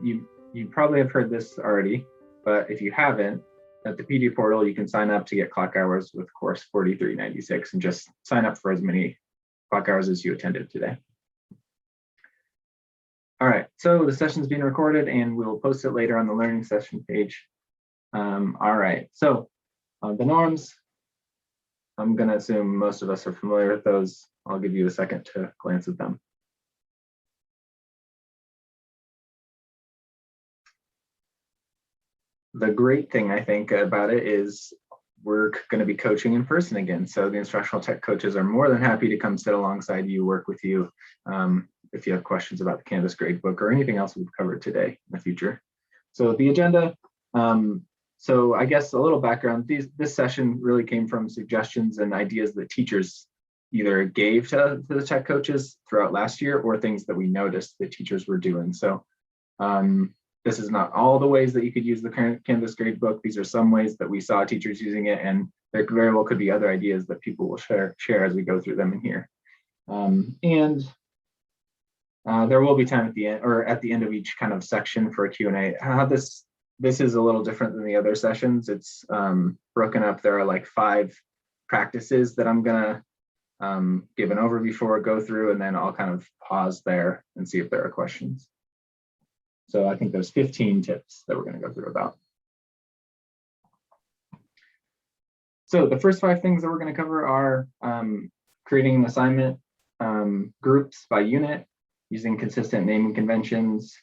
you probably have heard this already, but if you haven't, at the PD portal, you can sign up to get clock hours with course 4396 and just sign up for as many clock hours as you attended today. All right, so the session's being recorded and we'll post it later on the learning session page. All right, so the norms, I'm gonna assume most of us are familiar with those. I'll give you a second to glance at them. The great thing I think about it is we're going to be coaching in person again. So the instructional tech coaches are more than happy to come sit alongside you, work with you if you have questions about the Canvas gradebook or anything else we've covered today in the future. So the agenda, so I guess a little background, this session really came from suggestions and ideas that teachers either gave to the tech coaches throughout last year or things that we noticed that teachers were doing. So this is not all the ways that you could use the current Canvas gradebook. These are some ways that we saw teachers using it, and there very well could be other ideas that people will share as we go through them in here. There will be time at the end, or at the end of each kind of section for a Q&A. How this is a little different than the other sessions. It's broken up. There are like 5 practices that I'm gonna give an overview for, go through, and then I'll kind of pause there and see if there are questions. So I think there's 15 tips that we're going to go through about. So the first 5 things that we're going to cover are creating an assignment groups by unit, using consistent naming conventions,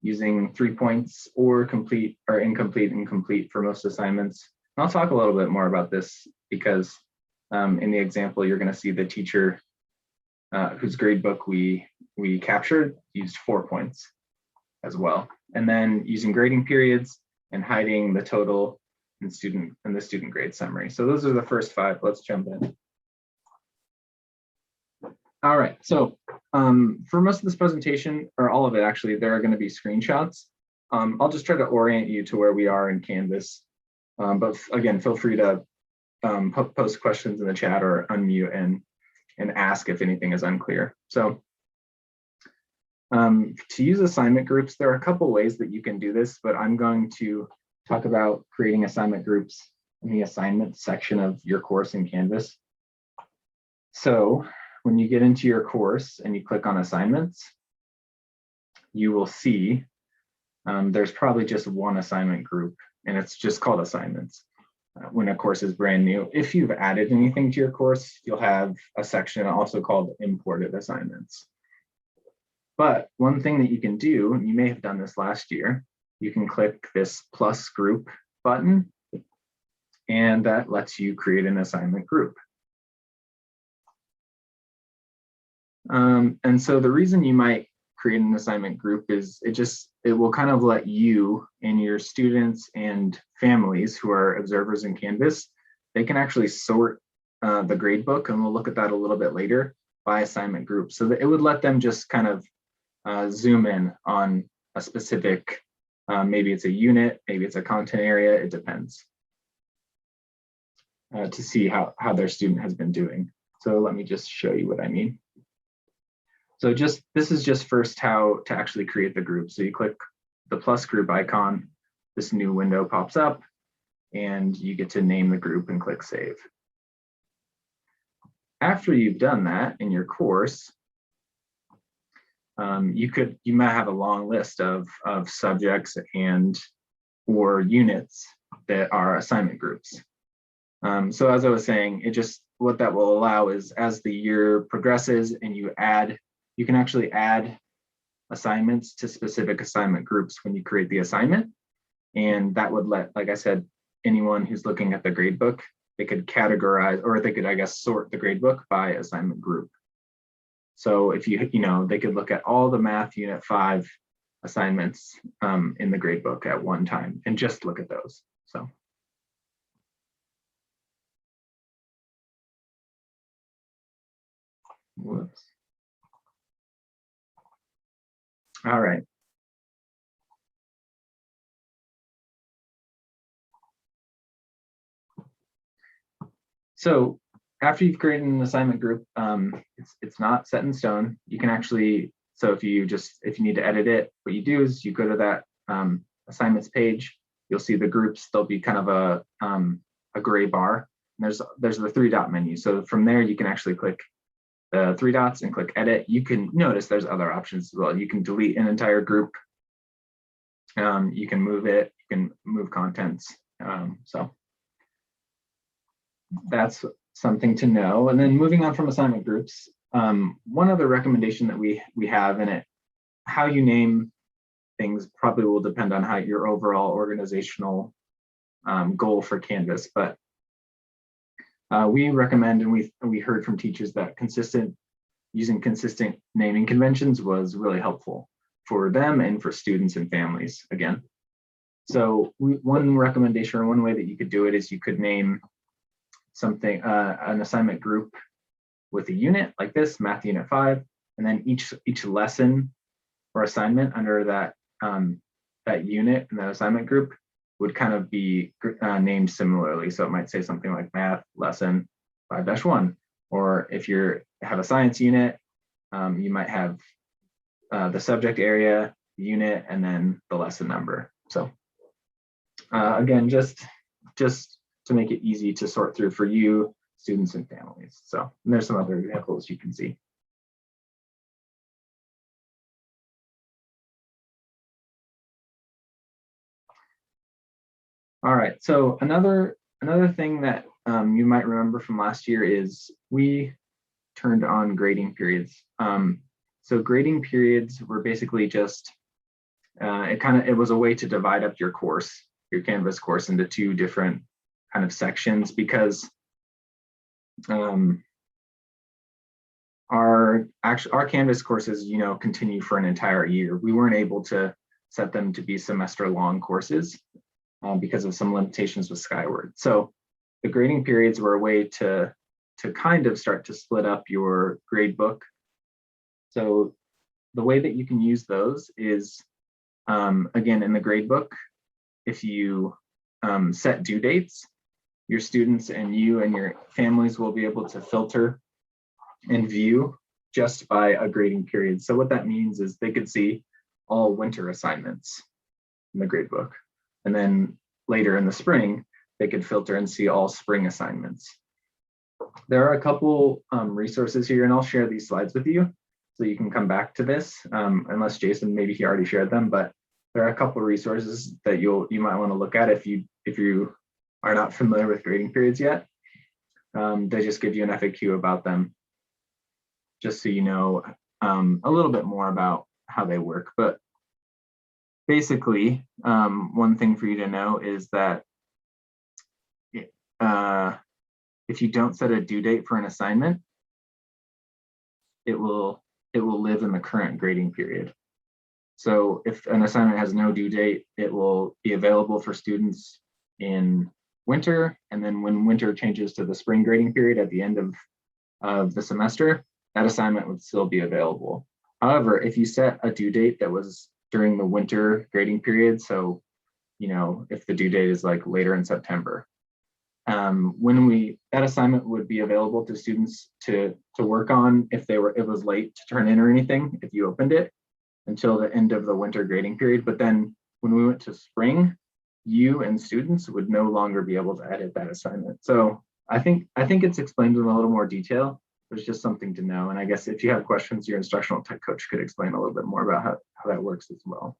using 3 points or complete or incomplete and complete for most assignments. And I'll talk a little bit more about this because in the example, you're going to see the teacher whose gradebook we captured used 4 points as well, and then using grading periods and hiding the total and the student grade summary. So those are the first 5. Let's jump in. All right, so for most of this presentation, or all of it actually, there are going to be screenshots. I'll just try to orient you to where we are in Canvas, but again, feel free to post questions in the chat or unmute and ask if anything is unclear. So to use assignment groups, there are a couple ways that you can do this, but I'm going to talk about creating assignment groups in the assignment section of your course in Canvas. So when you get into your course and you click on assignments, you will see there's probably just one assignment group, and it's just called assignments. When a course is brand new, if you've added anything to your course, you'll have a section also called imported assignments. But one thing that you can do, and you may have done this last year, you can click this plus group button, and that lets you create an assignment group. And so the reason you might create an assignment group is it will kind of let you and your students and families who are observers in Canvas, they can actually sort the gradebook, and we'll look at that a little bit later, by assignment group. So that it would let them just kind of zoom in on a specific, maybe it's a unit, maybe it's a content area, it depends, to see how their student has been doing. So let me just show you what I mean. So this is just first how to actually create the group. So you click the plus group icon, this new window pops up, and you get to name the group and click save. After you've done that in your course, you might have a long list of subjects or units that are assignment groups. So as I was saying, what that will allow is as the year progresses and you can actually add assignments to specific assignment groups when you create the assignment. And that would let, like I said, anyone who's looking at the gradebook, they could categorize, or they could, I guess, sort the gradebook by assignment group. So if they could look at all the math unit 5 assignments in the gradebook at one time and just look at those. So. Whoops. All right. So after you've created an assignment group, it's not set in stone. You can actually So if you need to edit it, what you do is you go to that assignments page. You'll see the groups. There'll be kind of a gray bar. And there's the 3-dot menu. So from there, you can actually click the 3 dots and click edit. You can notice there's other options as well. You can delete an entire group. You can move it. You can move contents. So that's something to know. And then moving on from assignment groups, one other recommendation that we have in it, how you name things probably will depend on how your overall organizational goal for Canvas, but we recommend, and we heard from teachers that using consistent naming conventions was really helpful for them and for students and families again. So one recommendation or one way that you could do it is you could name something, an assignment group with a unit like this, Math Unit 5, and then each lesson or assignment under that unit and that assignment group would kind of be named similarly. So it might say something like Math Lesson 5-1, or if you have a science unit, you might have the subject area, the unit, and then the lesson number. So again, just to make it easy to sort through for you, students and families. So and there's some other examples you can see. All right, so another thing that you might remember from last year is we turned on grading periods. So grading periods were basically just, it was a way to divide up your course, your Canvas course, into 2 different kind of sections, because our Canvas courses, continue for an entire year. We weren't able to set them to be semester-long courses because of some limitations with Skyward. So the grading periods were a way to kind of start to split up your grade book. So the way that you can use those is, again, in the grade book, if you set due dates, your students and you and your families will be able to filter and view just by a grading period. So what that means is they could see all winter assignments in the grade book. And then later in the spring, they could filter and see all spring assignments. There are a couple resources here, and I'll share these slides with you so you can come back to this, unless Jason, maybe he already shared them, but there are a couple resources that you might want to look at if you are not familiar with grading periods yet. They just give you an FAQ about them, just so you know a little bit more about how they work. But basically, one thing for you to know is that if you don't set a due date for an assignment, it will live in the current grading period. So if an assignment has no due date, it will be available for students in winter, and then when winter changes to the spring grading period at the end of the semester, that assignment would still be available. However, if you set a due date that was during the winter grading period, so if the due date is like later in September, that assignment would be available to students to work on if it was late to turn in or anything, if you opened it, until the end of the winter grading period. But then when we went to spring, you and students would no longer be able to edit that assignment. So I think it's explained in a little more detail. There's just something to know. And I guess if you have questions, your instructional tech coach could explain a little bit more about how that works as well.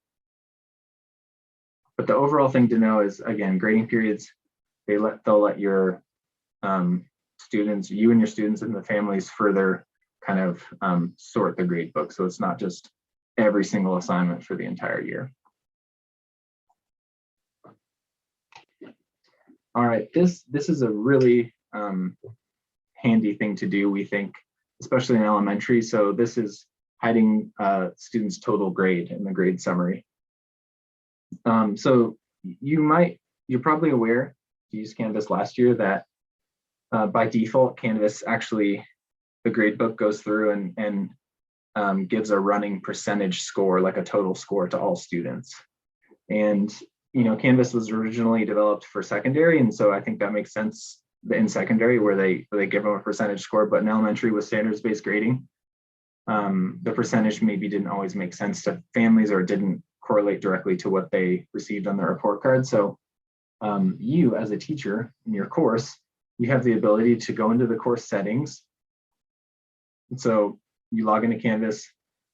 But the overall thing to know is, again, grading periods, they'll let your students, you and your students and the families further kind of sort the grade book. So it's not just every single assignment for the entire year. All right, this is a really handy thing to do, we think, especially in elementary. So this is hiding students' total grade in the grade summary. So you're probably aware, you used Canvas last year, that by default, Canvas actually, the grade book goes through and gives a running percentage score, like a total score to all students. And Canvas was originally developed for secondary, and so I think that makes sense in secondary where they give them a percentage score. But in elementary, with standards-based grading, the percentage maybe didn't always make sense to families or didn't correlate directly to what they received on their report card. So you as a teacher in your course, you have the ability to go into the course settings. And so you log into Canvas,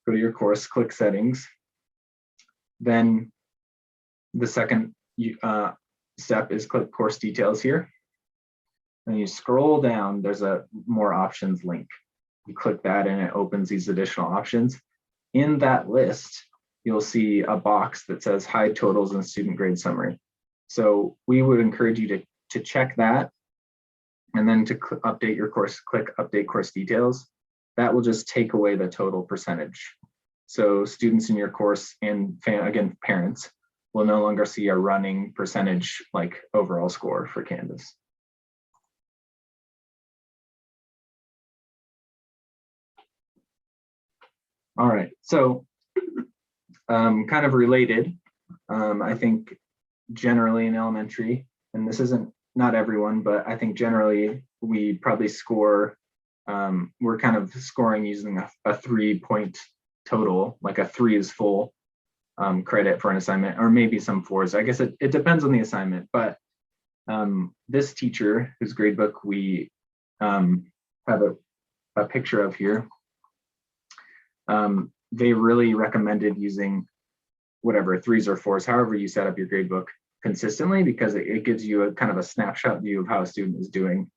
go to your course, click settings. Then the second step is click course details here. And you scroll down, there's a more options link. You click that and it opens these additional options. In that list, you'll see a box that says hide totals and student grade summary. So we would encourage you to check that, and then to update your course, click update course details. That will just take away the total percentage. So students in your course and again, parents will no longer see a running percentage like overall score for Canvas. All right, so kind of related, I think generally in elementary, and this isn't not everyone, but I think generally we probably score, we're kind of scoring using a 3-point total, like a 3 is full credit for an assignment, or maybe some 4s. I guess it depends on the assignment, but this teacher whose gradebook we have a picture of here, they really recommended using whatever 3s or 4s, however you set up your gradebook consistently, because it gives you a kind of a snapshot view of how a student is doing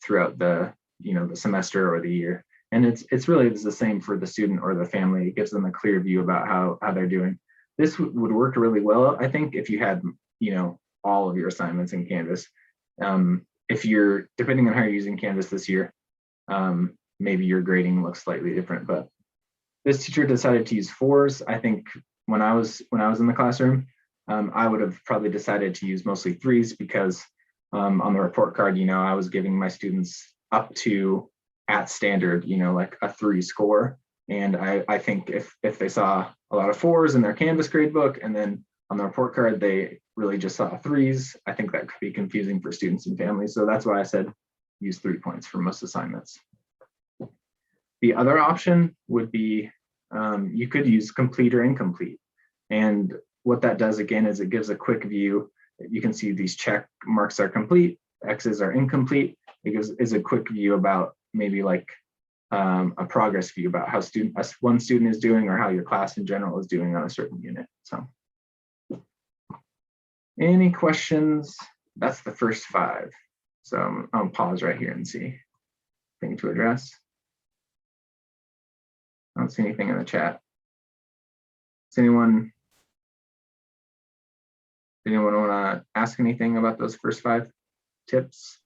throughout the the semester or the year. And it's really the same for the student or the family. It gives them a clear view about how they're doing. This would work really well, I think, if you had all of your assignments in Canvas. If you're, depending on how you're using Canvas this year, maybe your grading looks slightly different, but this teacher decided to use 4s. I think when I was in the classroom, I would have probably decided to use mostly 3s, because on the report card, I was giving my students up to at standard, like a 3 score. And I think if they saw a lot of 4s in their Canvas gradebook, and then on the report card, they really just saw 3s, I think that could be confusing for students and families. So that's why I said use 3 points for most assignments. The other option would be you could use complete or incomplete. And what that does again is it gives a quick view. You can see these check marks are complete, X's are incomplete. It gives a quick view about maybe like a progress view about how one student is doing, or how your class in general is doing on a certain unit. So any questions? That's the first 5. So I'll pause right here and see anything to address. I don't see anything in the chat. Does anyone want to ask anything about those first 5 tips?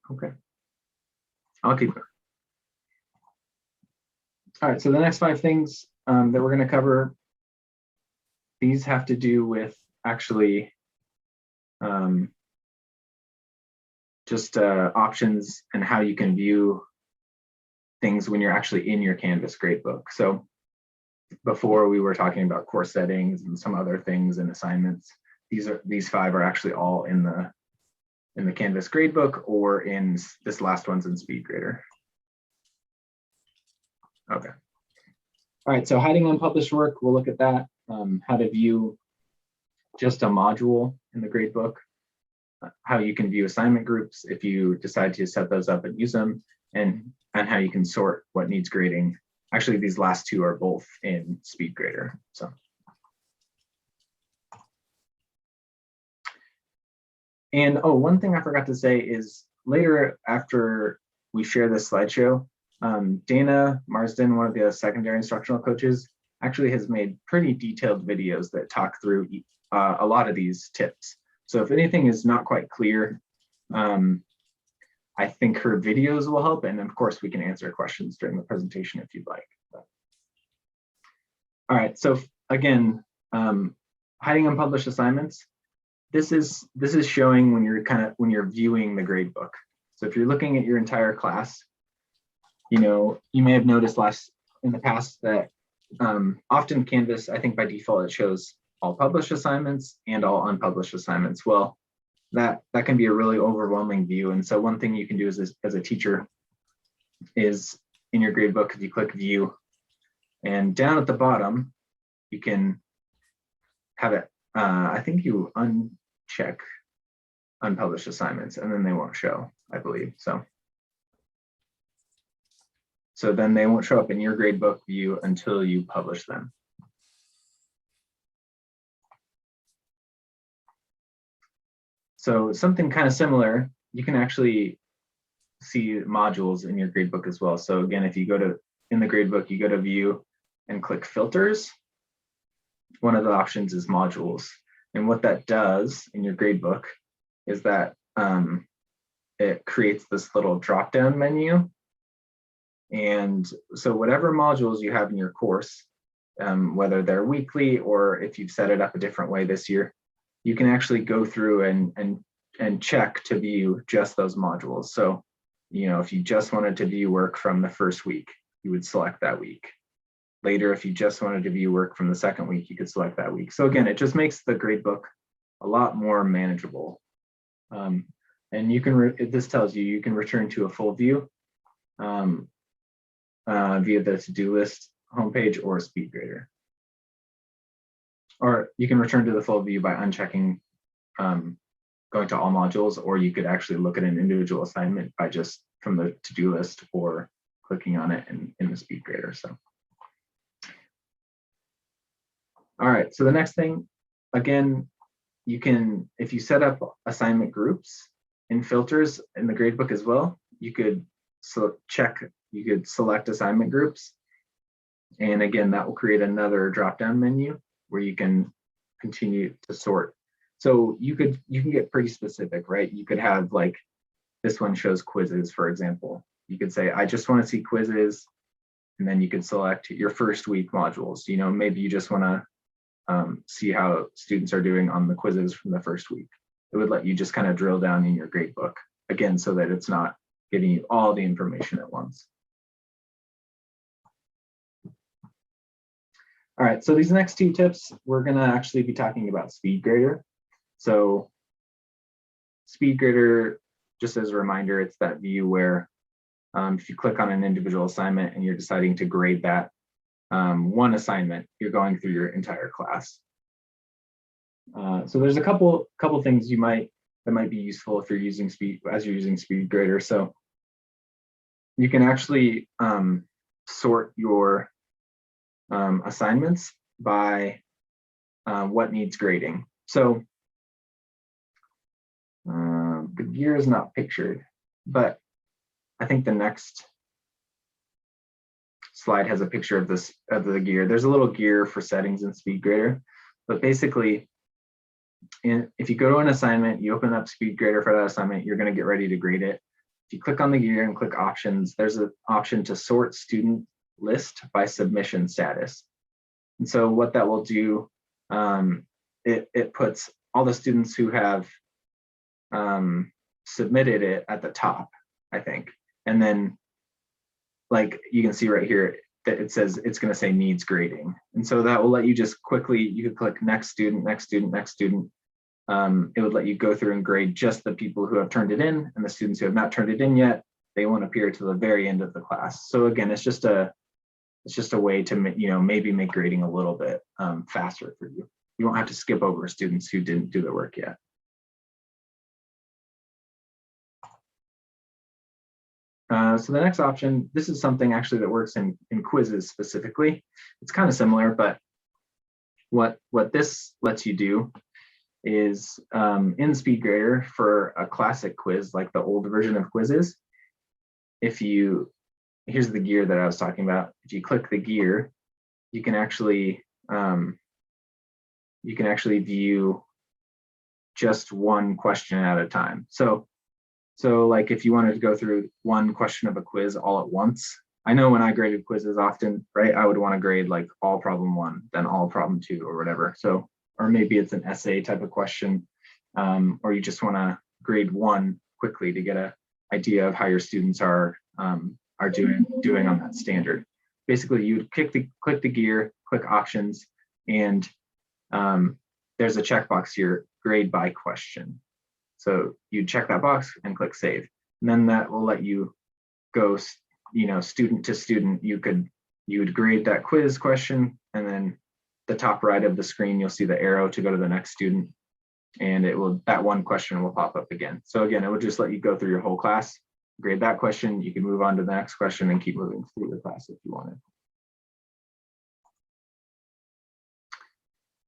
Okay, I'll keep going. All right, so the next 5 things that we're going to cover, these have to do with actually just options and how you can view things when you're actually in your Canvas gradebook. So before we were talking about course settings and some other things and assignments. These 5 are actually all in the Canvas gradebook, or in this last one's in SpeedGrader. Okay. All right, so hiding unpublished work, we'll look at that. How to view just a module in the gradebook, how you can view assignment groups if you decide to set those up and use them, and how you can sort what needs grading. Actually, these last 2 are both in SpeedGrader. So. And oh, one thing I forgot to say is later after we share this slideshow, Dana Marsden, one of the secondary instructional coaches, actually has made pretty detailed videos that talk through a lot of these tips. So if anything is not quite clear, I think her videos will help. And of course, we can answer questions during the presentation if you'd like. All right, so again, hiding unpublished assignments. This is showing when you're viewing the gradebook. So if you're looking at your entire class, you may have noticed in the past that often Canvas, I think by default, it shows all published assignments and all unpublished assignments. Well, that can be a really overwhelming view. And so one thing you can do as a teacher is in your gradebook, if you click view, and down at the bottom, you can have it, I think you uncheck unpublished assignments and then they won't show, I believe. So then they won't show up in your gradebook view until you publish them. So something kind of similar, you can actually see modules in your gradebook as well. So again, if you go to, in the gradebook, you go to view and click filters. One of the options is modules. And what that does in your gradebook is that it creates this little drop-down menu. And so whatever modules you have in your course, whether they're weekly or if you've set it up a different way this year, you can actually go through and check to view just those modules. So, you know, if you just wanted to view work from the first week, you would select that week. Later, if you just wanted to view work from the second week, you could select that week. So again, it just makes the gradebook a lot more manageable. And you can, this tells you, you can return to a full view via the to-do list homepage or SpeedGrader. Or you can return to the full view by unchecking going to all modules, or you could actually look at an individual assignment by just from the to-do list or clicking on it in the SpeedGrader. So, all right, so the next thing, again, you can, if you set up assignment groups in filters in the gradebook as well, you could you could select assignment groups. And again, that will create another drop-down menu where you can continue to sort. So you can get pretty specific, right? You could have like, this one shows quizzes, for example. You could say, I just want to see quizzes, and then you could select your first week modules. You know, maybe you just want to see how students are doing on the quizzes from the first week. It would let you just kind of drill down in your gradebook, again, so that it's not giving you all the information at once. All right, so these next two tips, we're gonna actually be talking about SpeedGrader. So SpeedGrader, just as a reminder, it's that view where if you click on an individual assignment and you're deciding to grade that one assignment, you're going through your entire class. So there's a couple things that might be useful if you're using SpeedGrader. So you can actually sort your assignments by what needs grading. So the gear is not pictured, but I think the next slide has a picture of the gear. There's a little gear for settings in SpeedGrader, but basically, if you go to an assignment, you open up SpeedGrader for that assignment, you're going to get ready to grade it. If you click on the gear and click options, there's an option to sort student list by submission status. And so what that will do, it puts all the students who have submitted it at the top, I think. And then, like you can see right here, that it says it's going to say needs grading. And so that will let you just quickly, you could click next student, next student, next student. It would let you go through and grade just the people who have turned it in, and the students who have not turned it in yet, they won't appear to the very end of the class. So again, it's just a way to, you know, maybe make grading a little bit faster for you. You won't have to skip over students who didn't do their work yet. So the next option, this is something actually that works in quizzes specifically. It's kind of similar, but what this lets you do is in SpeedGrader for a classic quiz, like the old version of quizzes, here's the gear that I was talking about. If you click the gear, you can actually view just one question at a time. So like if you wanted to go through one question of a quiz all at once, I know when I graded quizzes often, right, I would want to grade like all problem 1, then all problem 2 or whatever. So, or maybe it's an essay type of question, or you just want to grade one quickly to get an idea of how your students are doing on that standard. Basically, you would click the gear, click options, and there's a checkbox here, grade by question. So you check that box and click save. And then that will let you go, student to student. You would grade that quiz question, and then the top right of the screen, you'll see the arrow to go to the next student, and that one question will pop up again. So again, it would just let you go through your whole class, grade that question. You can move on to the next question and keep moving through the class if you wanted.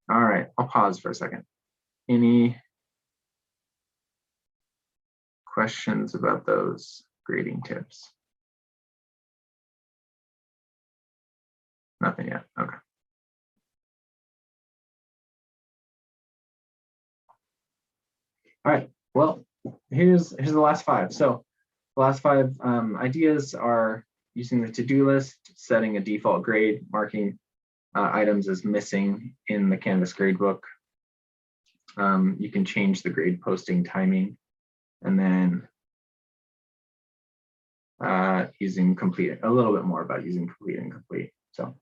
All right, I'll pause for a second. Any questions about those grading tips? Nothing yet, okay. All right, well, here's the last 5. So the last 5 ideas are using the to-do list, setting a default grade, marking items as missing in the Canvas gradebook. You can change the grade posting timing, and then using complete, a little bit more about using complete and incomplete. So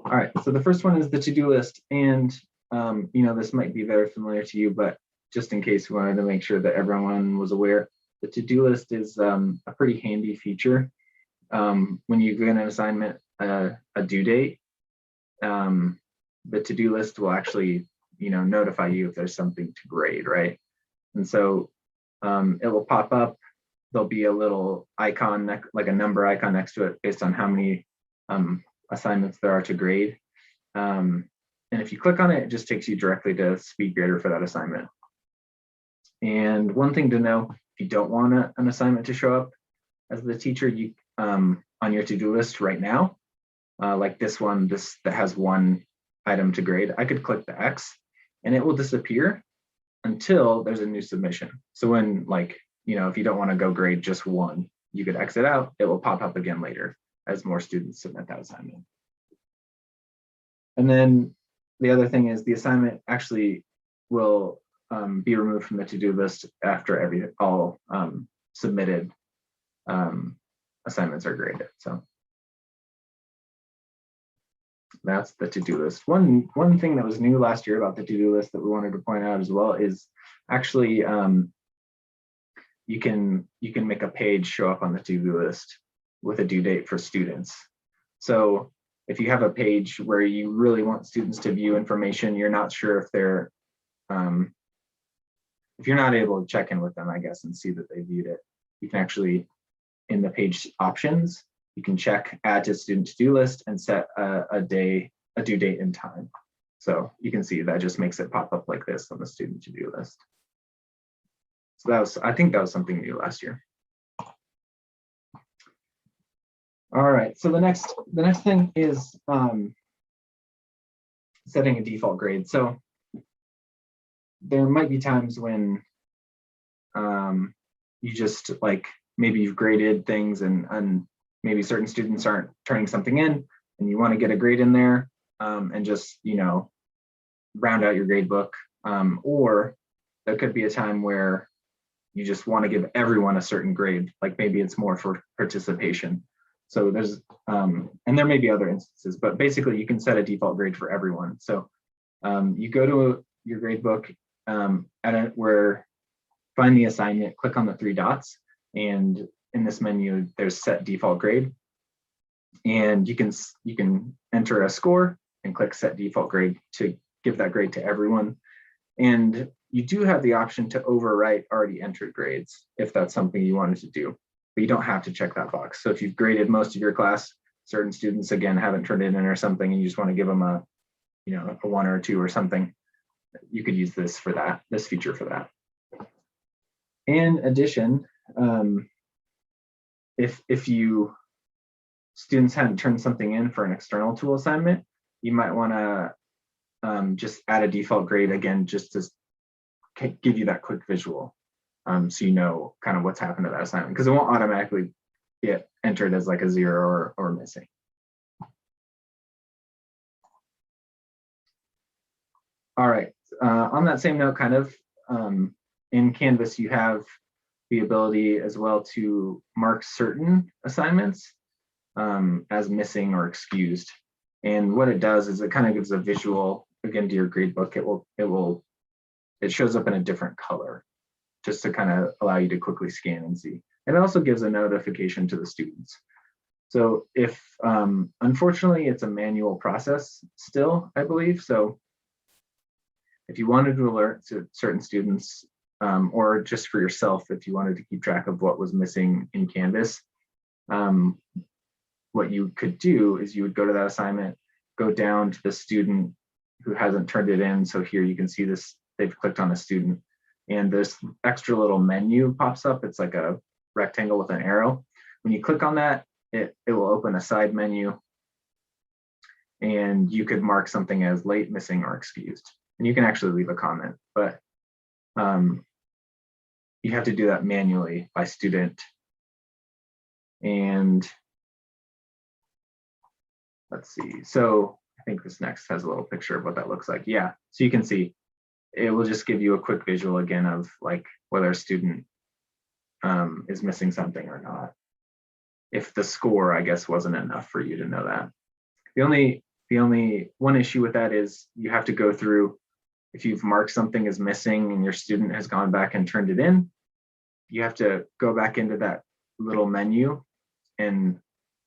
all right, so the first one is the to-do list, and this might be very familiar to you, but just in case we wanted to make sure that everyone was aware, the to-do list is a pretty handy feature. When you give an assignment a due date, the to-do list will actually notify you if there's something to grade, right? And so it will pop up. There'll be a little icon, like a number icon next to it based on how many assignments there are to grade. And if you click on it, it just takes you directly to SpeedGrader for that assignment. And one thing to know, if you don't want an assignment to show up as the teacher, you on your to-do list right now, like this one, that has one item to grade, I could click the X and it will disappear until there's a new submission. So when, if you don't want to go grade just one, you could exit out, it will pop up again later as more students submit that assignment. And then the other thing is the assignment actually will be removed from the to-do list after all submitted assignments are graded. So that's the to-do list. One thing that was new last year about the to-do list that we wanted to point out as well is actually you can make a page show up on the to-do list with a due date for students. So if you have a page where you really want students to view information, you're not sure if they're if you're not able to check in with them, I guess, and see that they viewed it, you can actually, in the page options, you can check add to student to-do list and set a due date and time. So you can see that just makes it pop up like this on the student to-do list. So I think that was something new last year. All right, so the next thing is setting a default grade. So there might be times when you just maybe you've graded things and maybe certain students aren't turning something in and you want to get a grade in there and just round out your grade book, or there could be a time where you just want to give everyone a certain grade, like maybe it's more for participation. So there's and there may be other instances, but basically you can set a default grade for everyone. So you go to your grade book, where find the assignment, click on the 3 dots, and in this menu there's set default grade, and you can enter a score and click set default grade to give that grade to everyone. And you do have the option to overwrite already entered grades if that's something you wanted to do, but you don't have to check that box. So if you've graded most of your class, certain students again haven't turned it in or something, and you just want to give them a 1 or a 2 or something, you could use this feature for that. In addition, if students hadn't turned something in for an external tool assignment, you might want to just add a default grade again, just to give you that quick visual, so you know kind of what's happened to that assignment, because it won't automatically get entered as like a 0 or missing. All right, on that same note, kind of in Canvas, you have the ability as well to mark certain assignments as missing or excused. And what it does is it kind of gives a visual, again, to your gradebook. It shows up in a different color just to kind of allow you to quickly scan and see. It also gives a notification to the students. So if, unfortunately, it's a manual process still, I believe. So if you wanted to alert to certain students, or just for yourself, if you wanted to keep track of what was missing in Canvas, what you could do is you would go to that assignment, go down to the student who hasn't turned it in. So here you can see this, they've clicked on a student and this extra little menu pops up. It's like a rectangle with an arrow. When you click on that, it will open a side menu and you could mark something as late, missing, or excused. And you can actually leave a comment, but you have to do that manually by student. And let's see. So I think this next has a little picture of what that looks like. Yeah, so you can see it will just give you a quick visual again of like whether a student is missing something or not. If the score, I guess, wasn't enough for you to know that. The only one issue with that is you have to go through, if you've marked something as missing and your student has gone back and turned it in, you have to go back into that little menu and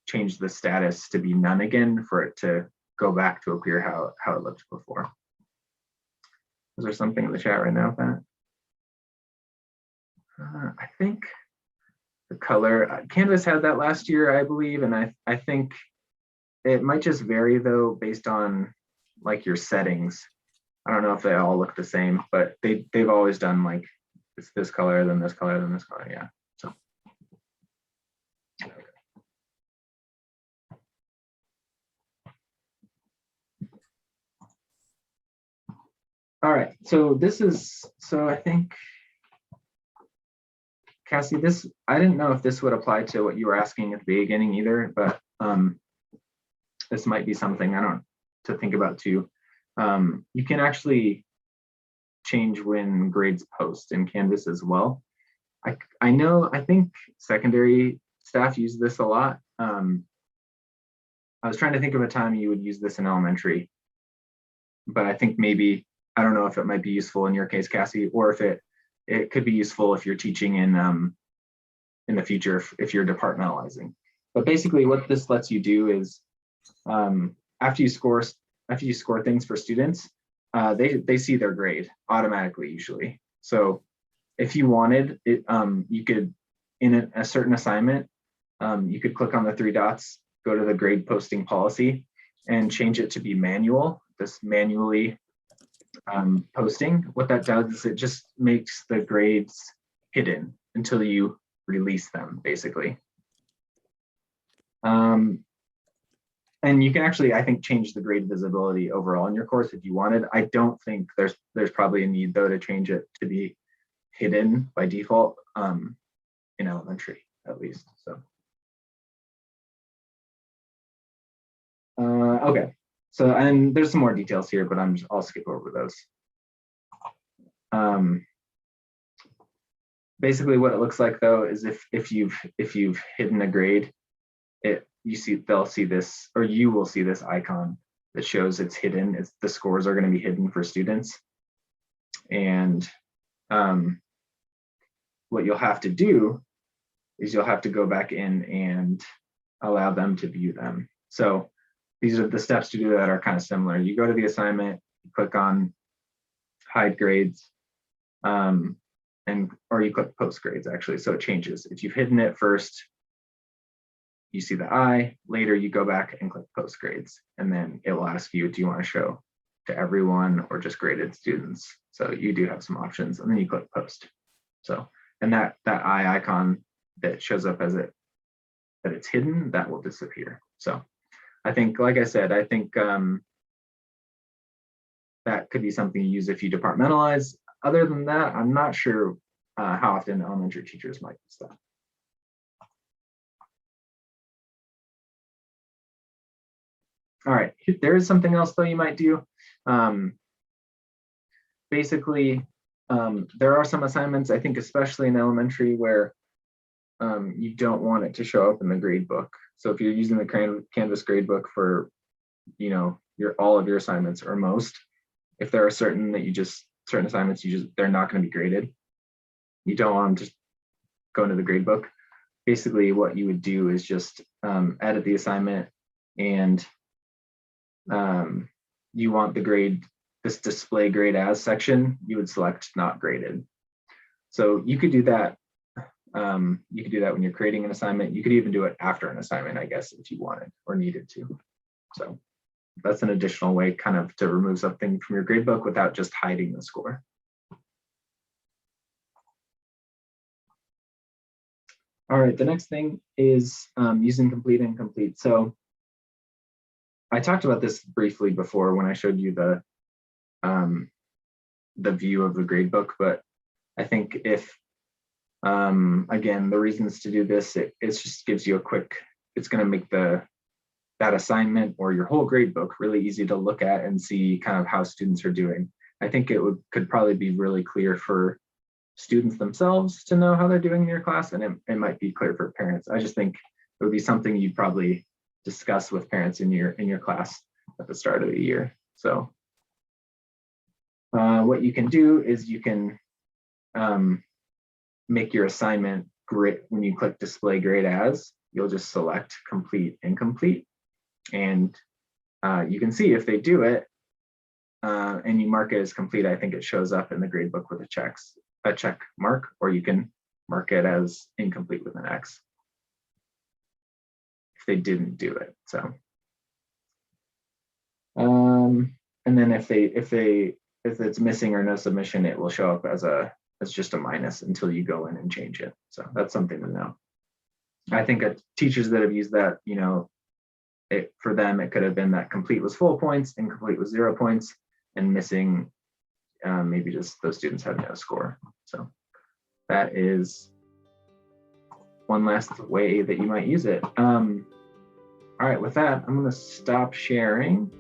change the status to be none again for it to go back to appear how it looked before. Is there something in the chat right now with that? I think the color, Canvas had that last year, I believe, and I think it might just vary though based on like your settings. I don't know if they all look the same, but they've always done like it's this color, then this color, then this color, yeah. So. Okay. All right, so I think, Cassie, I didn't know if this would apply to what you were asking at the beginning either, but this might be something to think about too. You can actually change when grades post in Canvas as well. I think secondary staff use this a lot. I was trying to think of a time you would use this in elementary, but I think maybe, I don't know if it might be useful in your case, Cassie, or if it could be useful if you're teaching in the future, if you're departmentalizing. But basically what this lets you do is after you score things for students, they see their grade automatically usually. So if you wanted it, you could, in a certain assignment, you could click on the 3 dots, go to the grade posting policy and change it to be manual, this manually posting. What that does is it just makes the grades hidden until you release them, basically. And you can actually, I think, change the grade visibility overall in your course if you wanted. I don't think there's probably a need though to change it to be hidden by default in elementary, at least. So okay. So, and there's some more details here, but I'll skip over those. Basically, what it looks like though is if you've hidden a grade, they'll see this, or you will see this icon that shows it's hidden. The scores are going to be hidden for students, and what you'll have to do is you'll have to go back in and allow them to view them. So these are the steps to do that are kind of similar. You go to the assignment, you click on hide grades, or you click post grades actually, so it changes. If you've hidden it first, you see the eye. Later you go back and click post grades, and then it will ask you, do you want to show to everyone or just graded students? So you do have some options, and then you click post. So, and that eye icon that shows up as that it's hidden, that will disappear. So I think, like I said, I think that could be something you use if you departmentalize. Other than that, I'm not sure how often elementary teachers might use that. All right, there is something else though you might do. Basically, There are some assignments, I think, especially in elementary, where you don't want it to show up in the grade book. So if you're using the Canvas gradebook for, all of your assignments or most, if there are certain assignments they're not going to be graded, you don't want them to go into the gradebook. Basically, what you would do is just edit the assignment, and you want this display grade as section, you would select not graded. So you could do that. You could do that when you're creating an assignment. You could even do it after an assignment, I guess, if you wanted or needed to. So that's an additional way kind of to remove something from your gradebook without just hiding the score. All right, the next thing is using complete and incomplete. So I talked about this briefly before when I showed you the view of the gradebook, but I think if, again, the reasons to do this, it just gives you it's going to make that assignment or your whole gradebook really easy to look at and see kind of how students are doing. I think it could probably be really clear for students themselves to know how they're doing in your class, and it might be clear for parents. I just think it would be something you'd probably discuss with parents in your class at the start of the year. So what you can do is you can make your assignment grid. When you click display grade as, you'll just select complete, incomplete, and you can see if they do it and you mark it as complete. I think it shows up in the gradebook with a check mark, or you can mark it as incomplete with an X if they didn't do it. So and then if it's missing or no submission, it will show up as just a minus until you go in and change it. So that's something to know. I think teachers that have used that, for them, it could have been that complete was full points, incomplete was 0 points, and missing maybe just those students had no score. So that is one last way that you might use it. All right, with that, I'm going to stop sharing.